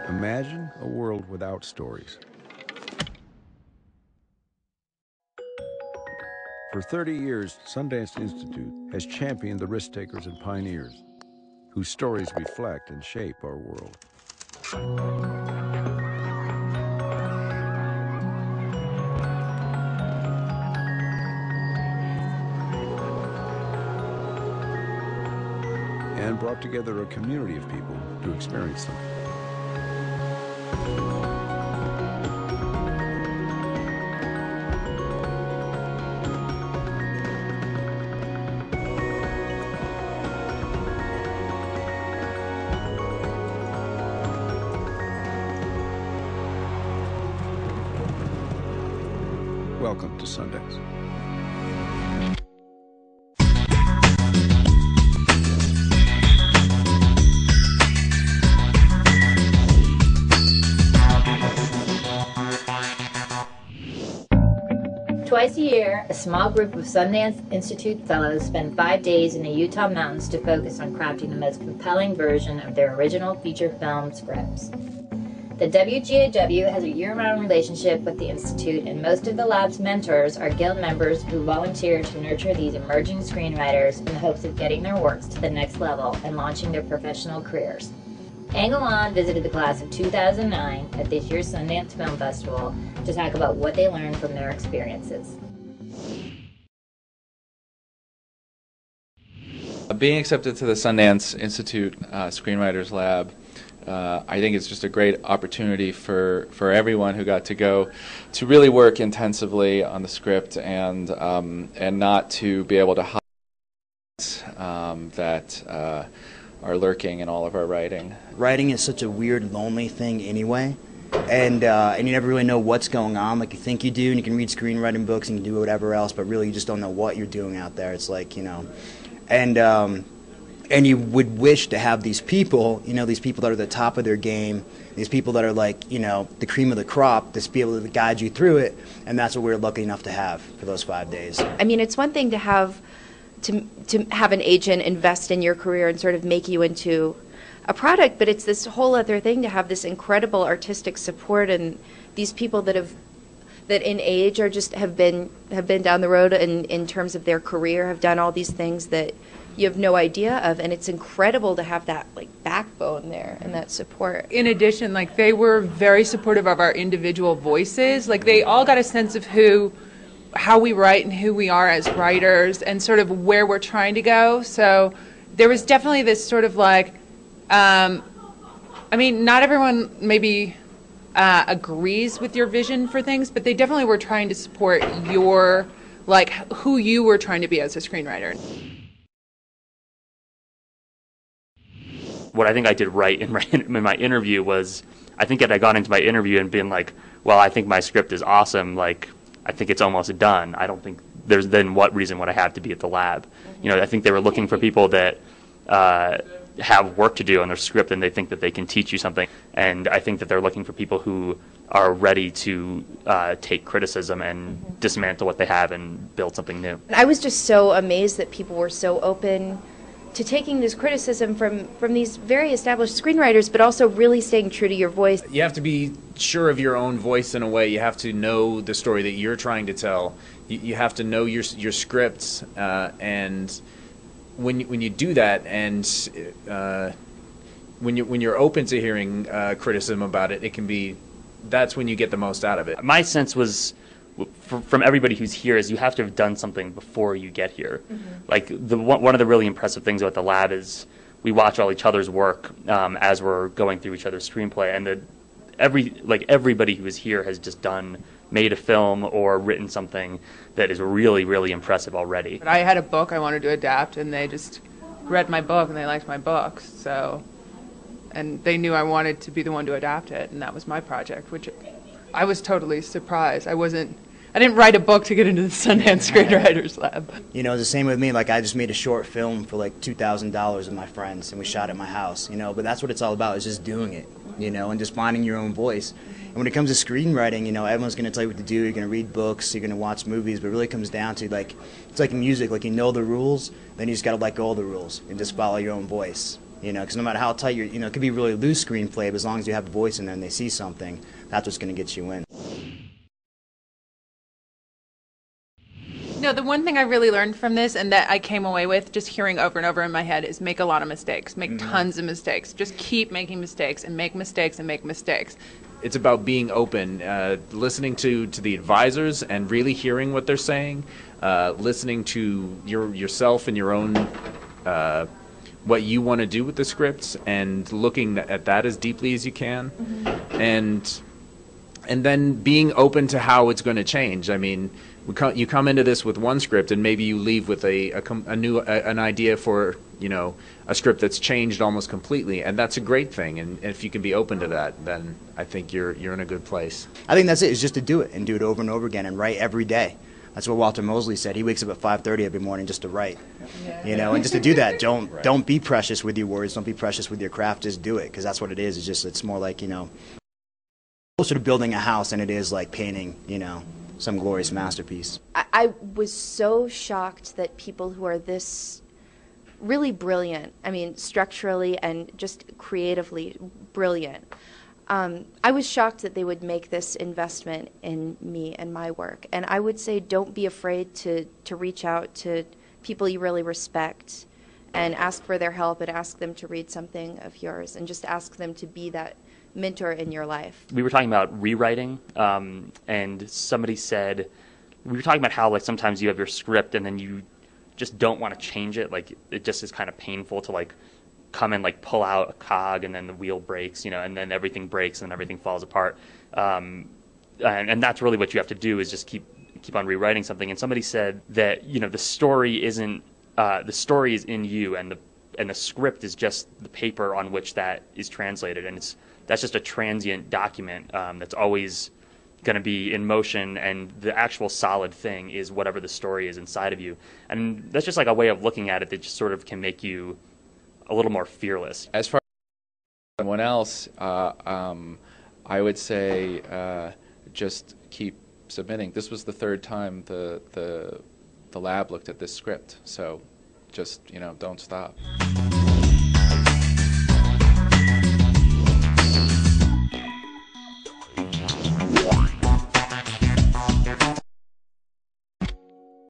Imagine a world without stories. For 30 years, Sundance Institute has championed the risk takers and pioneers whose stories reflect and shape our world. And brought together a community of people to experience them. Welcome to Sundance. Twice a year, a small group of Sundance Institute fellows spend 5 days in the Utah mountains to focus on crafting the most compelling version of their original feature film scripts. The WGAW has a year-round relationship with the Institute, and most of the lab's mentors are guild members who volunteer to nurture these emerging screenwriters in the hopes of getting their works to the next level and launching their professional careers. Angelon visited the class of 2009 at this year's Sundance Film Festival to talk about what they learned from their experiences. Being accepted to the Sundance Institute Screenwriters Lab, I think it's just a great opportunity for everyone who got to go to really work intensively on the script and not to be able to hide that are lurking in all of our writing. Writing is such a weird, lonely thing anyway, and you never really know what's going on. Like, you think you do, and you can read screenwriting books and you can do whatever else, but really you just don't know what you're doing out there. It's like, you know, and you would wish to have these people, you know, these people that are at the top of their game, these people that are like, you know, the cream of the crop, to be able to guide you through it, and that's what we were lucky enough to have for those 5 days. I mean, it's one thing to have an agent invest in your career and sort of make you into a product, but it's this whole other thing to have this incredible artistic support and these people that in age are just have been down the road in terms of their career, have done all these things that you have no idea of, and it's incredible to have that like backbone there and that support. In addition, like, they were very supportive of our individual voices. Like, they all got a sense of how we write and who we are as writers and sort of where we're trying to go. So there was definitely this sort of like, I mean, not everyone maybe agrees with your vision for things, but they definitely were trying to support your, like, who you were trying to be as a screenwriter. What I think I did right in my interview was, I think that I got into my interview and been like, well, I think my script is awesome, like, I think it's almost done. I don't think there's then what reason would I have to be at the lab. You know, I think they were looking for people that have work to do on their script and they think that they can teach you something. And I think that they're looking for people who are ready to take criticism and dismantle what they have and build something new. I was just so amazed that people were so open to taking this criticism from these very established screenwriters, but also really staying true to your voice. You have to be sure of your own voice in a way. You have to know the story that you're trying to tell. You have to know your scripts, and when you do that, and when you're open to hearing criticism about it, that's when you get the most out of it. My sense was, from everybody who's here, is you have to have done something before you get here. Mm-hmm. Like, one of the really impressive things about the lab is we watch all each other's work as we're going through each other's screenplay, and everybody who is here has just made a film or written something that is really, really impressive already. But I had a book I wanted to adapt, and they just read my book and they liked my book, and they knew I wanted to be the one to adapt it, and that was my project, which I was totally surprised. I didn't write a book to get into the Sundance Screenwriters Lab. You know, it's the same with me. Like, I just made a short film for like $2,000 with my friends, and we shot at my house, you know, but that's what it's all about, is just doing it, you know, and just finding your own voice. And when it comes to screenwriting, you know, everyone's going to tell you what to do. You're going to read books, you're going to watch movies, but it really comes down to, like, it's like in music, like, you know the rules, then you just got to let go of the rules and just follow your own voice. You know, because no matter how tight you're, you know, it could be really loose screenplay, but as long as you have a voice in there and they see something, that's what's going to get you in. No, the one thing I really learned from this and that I came away with just hearing over and over in my head is make a lot of mistakes, make tons of mistakes. Just keep making mistakes and make mistakes and make mistakes. It's about being open, listening to the advisors and really hearing what they're saying, listening to yourself and your own what you want to do with the scripts, and looking at that as deeply as you can, and then being open to how it's going to change. I mean, you come into this with one script, and maybe you leave with an idea for, you know, a script that's changed almost completely, and that's a great thing. And if you can be open to that, then I think you're in a good place. I think that's it, is just to do it and do it over and over again and write every day. That's what Walter Mosley said. He wakes up at 5:30 every morning just to write, you know, and just to do that. Don't be precious with your words. Don't be precious with your craft. Just do it, because that's what it is. It's more like, you know, closer to building a house than it is like painting, you know, some glorious masterpiece. I was so shocked that people who are this really brilliant, I mean, structurally and just creatively brilliant, I was shocked that they would make this investment in me and my work. And I would say don't be afraid to reach out to people you really respect and ask for their help and ask them to read something of yours and just ask them to be that mentor in your life. We were talking about rewriting, and somebody said, we were talking about how like sometimes you have your script and then you just don't want to change it. Like it just is kind of painful to like come and like pull out a cog and then the wheel breaks, you know, and then everything breaks and everything falls apart. And that's really what you have to do, is just keep on rewriting something. And somebody said that, you know, the story isn't the story is in you, and the script is just the paper on which that is translated, and that's just a transient document that's always going to be in motion, and the actual solid thing is whatever the story is inside of you. And that's just like a way of looking at it that just sort of can make you a little more fearless. As far as someone else, I would say just keep submitting. This was the third time the lab looked at this script, so just, you know, don't stop.